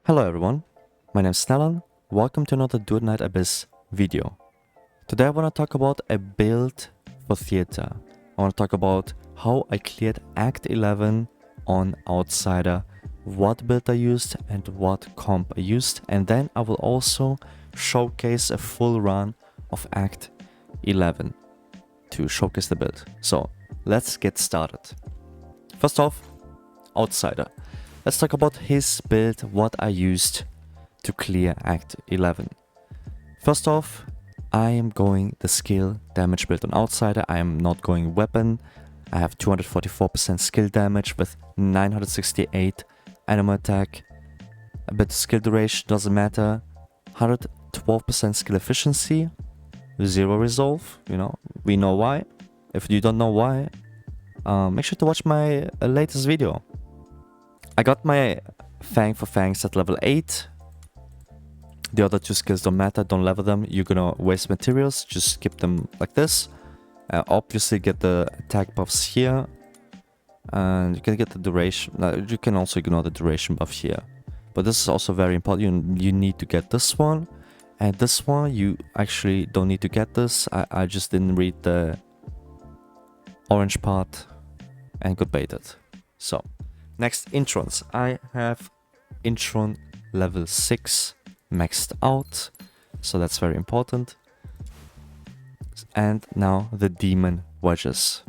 Hello everyone, my name is Snellan. Welcome to another duetnightabyss video. Today I want to talk about a build for theater. I want to talk about how I cleared Act 11 on Outsider, what build I used and what comp I used, and then I will also showcase a full run of Act 11 to showcase the build. So let's get started. First off, Outsider. Let's talk about his build, what I used to clear Act 11. First off, I am going the skill damage build on Outsider. I am not going weapon. I have 244% skill damage with 968 animal attack. A bit skill duration doesn't matter. 112% skill efficiency. 0 resolve. We know why. If you don't know why, make sure to watch my latest video. I got my Fang for Fangs at level 8. The other two skills don't matter, don't level them. You're gonna waste materials, just skip them like this. Obviously get the attack buffs here. And you can get the duration. You can also ignore the duration buff here. But this is also very important. You need to get this one. And this one, you actually don't need to get this. I just didn't read the orange part and got baited. So. Next, Introns. I have Intron level 6 maxed out, so that's very important. And now the Demon Wedges.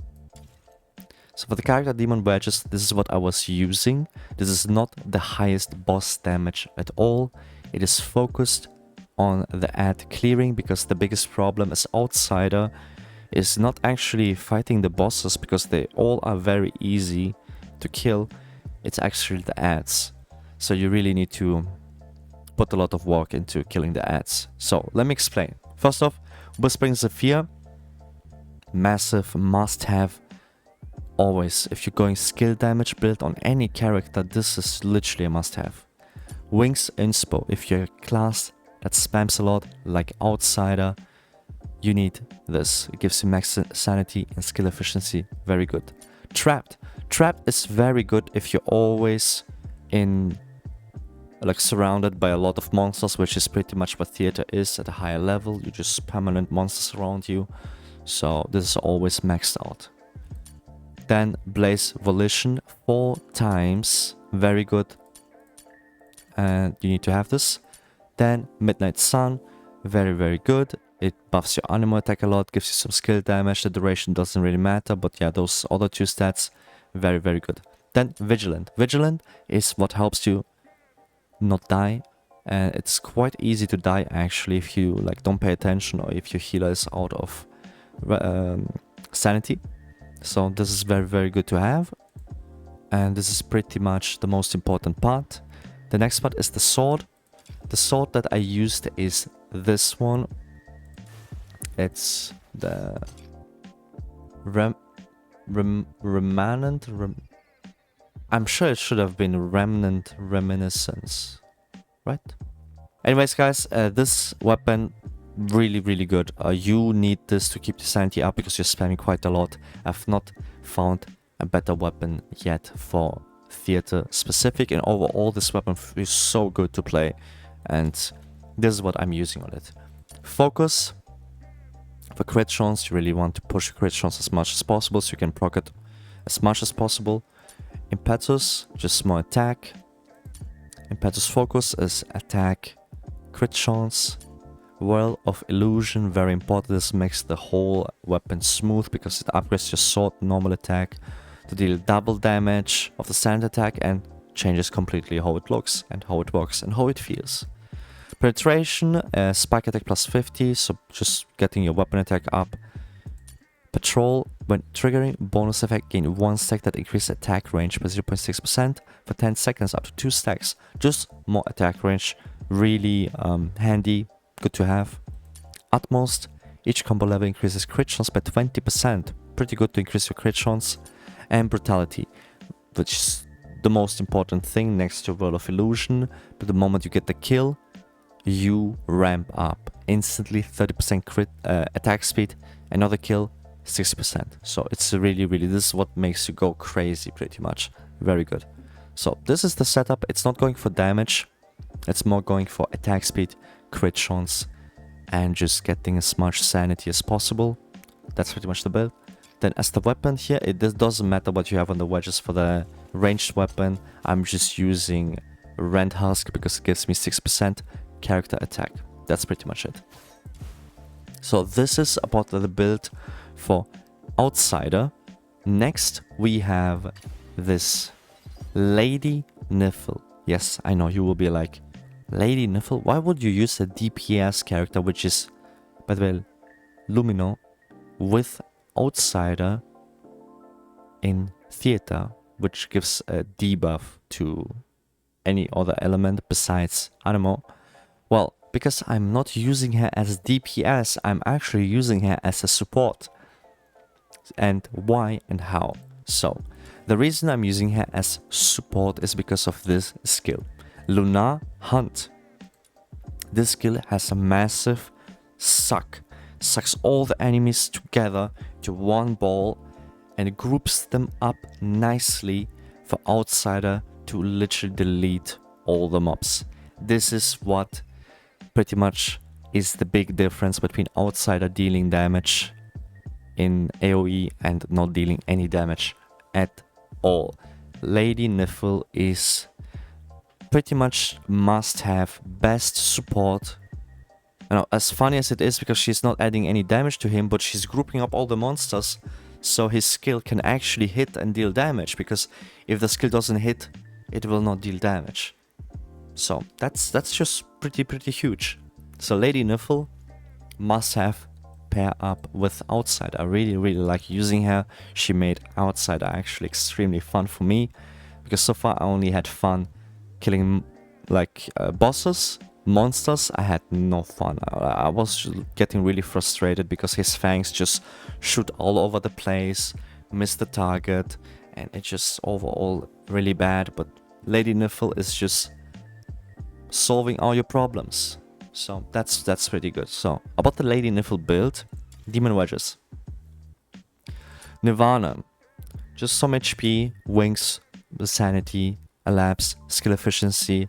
So for the character Demon Wedges, this is what I was using. This is not the highest boss damage at all. It is focused on the ad clearing because the biggest problem as Outsider is not actually fighting the bosses because they all are very easy to kill. It's actually the ads. So you really need to put a lot of work into killing the ads. So let me explain. First off, Whispering Zephyr, massive must-have. Always, if you're going skill damage build on any character, this is literally a must-have. Wings Inspo, if you're a class that spams a lot, like Outsider, you need this. It gives you max sanity and skill efficiency, very good. Trapped. Trapped is very good if you're always surrounded by a lot of monsters, which is pretty much what theater is at a higher level. You just permanent monsters around you. So this is always maxed out. Then Blaze Volition 4 times, very good. And you need to have this. Then Midnight Sun, very good. It buffs your animal attack a lot, gives you some skill damage. The duration doesn't really matter, but yeah, those other two stats, very good. Then Vigilant. Vigilant is what helps you not die. And it's quite easy to die actually if you don't pay attention or if your healer is out of sanity. So this is very good to have. And this is pretty much the most important part. The next part is the sword. The sword that I used is this one. It's the Remanent. I'm sure it should have been Remnant Reminiscence, right? Anyways, guys, this weapon really good. You need this to keep the sanity up because you're spamming quite a lot. I've not found a better weapon yet for theater specific, and overall this weapon is so good to play, and this is what I'm using on it. Focus. For crit chance, you really want to push crit chance as much as possible so you can proc it as much as possible. Impetus, just more attack. Impetus Focus is attack, crit chance. Whirl of Illusion, very important. This makes the whole weapon smooth because it upgrades your sword normal attack to deal double damage of the standard attack and changes completely how it looks and how it works and how it feels. Penetration, spike attack plus 50, so just getting your weapon attack up. Patrol, when triggering, bonus effect, gain 1 stack that increases attack range by 0.6% for 10 seconds up to 2 stacks. Just more attack range, really handy, good to have. Utmost, each combo level increases crit chance by 20%, pretty good to increase your crit chance. And Brutality, which is the most important thing next to Whirl of Illusion, but the moment you get the kill, you ramp up instantly. 30% crit attack speed, another kill 60%. So it's really this is what makes you go crazy pretty much. Very good. So this is the setup. It's not going for damage. It's more going for attack speed, crit chance, and just getting as much sanity as possible. That's pretty much the build. Then as the weapon here, this doesn't matter what you have on the wedges. For the ranged weapon, I'm just using Rend Husk because it gives me 6% character attack. That's pretty much it. So this is about the build for Outsider. Next, we have this Lady Nifle. Yes, I know you will be like, Lady Nifle? Why would you use a DPS character, which is, by the way, Lumino, with Outsider in Theater, which gives a debuff to any other element besides Anemo? Well, because I'm not using her as DPS, I'm actually using her as a support. And why and how? So, the reason I'm using her as support is because of this skill. Lunar Hunt. This skill has a massive suck. Sucks all the enemies together to one ball and groups them up nicely for Outsider to literally delete all the mobs. This is what pretty much is the big difference between Outsider dealing damage in AoE and not dealing any damage at all. Lady Nifle is pretty much must have best support. You know, as funny as it is, because she's not adding any damage to him, but she's grouping up all the monsters, so his skill can actually hit and deal damage, because if the skill doesn't hit, it will not deal damage. So that's just pretty huge. So Lady Nifle must have pair up with Outsider. I really like using her. She made Outsider actually extremely fun for me, because so far I only had fun killing like bosses. Monsters, I had no fun. I was getting really frustrated because his fangs just shoot all over the place, miss the target, and it's just overall really bad. But Lady Nifle is just solving all your problems. So that's pretty good. So about the Lady Nifle build, Demon Wedges. Nirvana, just some HP, wings, sanity, elapse, skill efficiency.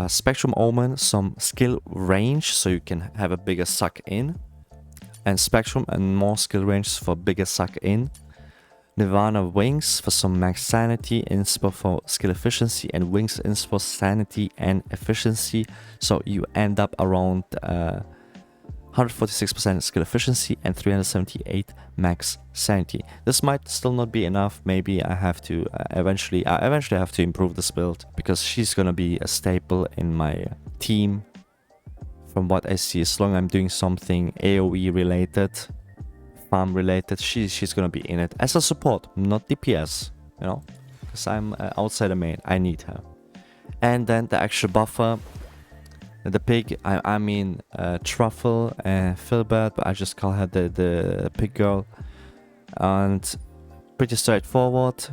Spectrum Omen, some skill range so you can have a bigger suck in. And Spectrum and more skill range for bigger suck in. Nirvana Wings for some max sanity, Inspo for skill efficiency, and Wings Inspo sanity and efficiency. So you end up around 146% skill efficiency and 378 max sanity. This might still not be enough. Maybe I have to eventually have to improve this build, because she's gonna be a staple in my team. From what I see, as long as I'm doing something AoE related, farm related, she's gonna be in it as a support, not DPS, you know, because I'm outsider main. I need her. And then the actual buffer, the pig, I mean Truffle and Filbert, but I just call her the pig girl. And pretty straightforward.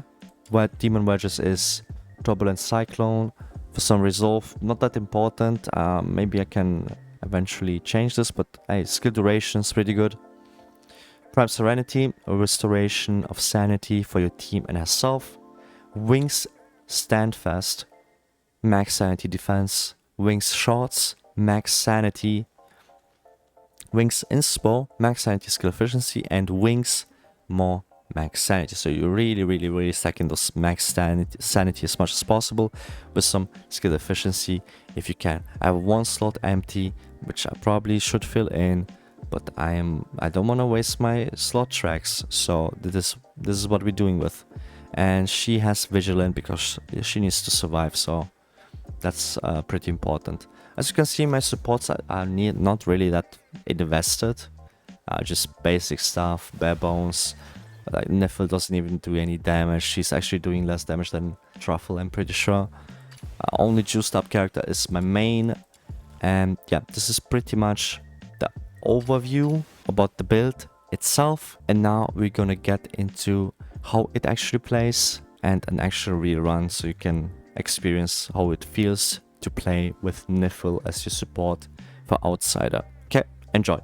What Demon Wedges is Turbulent Cyclone. For some resolve, not that important. Maybe I can eventually change this, but skill duration is pretty good. Prime Serenity, a restoration of sanity for your team and herself. Wings Standfast, max sanity defense. Wings Shorts, max sanity. Wings Inspo, max sanity skill efficiency. And Wings more max sanity. So you really stacking those max sanity as much as possible with some skill efficiency if you can. I have one slot empty, which I probably should fill in, but I don't want to waste my slot tracks, so this is what we're doing with. And she has Vigilant because she needs to survive, so that's pretty important. As you can see, my supports are not really that invested. Just basic stuff, bare bones. Like Nifle doesn't even do any damage. She's actually doing less damage than Truffle, I'm pretty sure. Only juiced up character is my main. And yeah, this is pretty much the overview about the build itself. And now we're gonna get into how it actually plays and an actual rerun, so you can experience how it feels to play with Nifle as your support for Outsider. Okay, enjoy.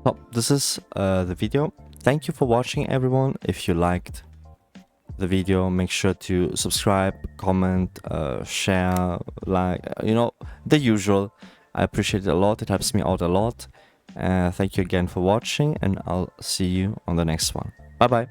So this is the video. Thank you for watching, everyone. If you liked the video, make sure to subscribe, comment, share, like, the usual. I appreciate it a lot. It helps me out a lot. Thank you again for watching, and I'll see you on the next one. Bye bye.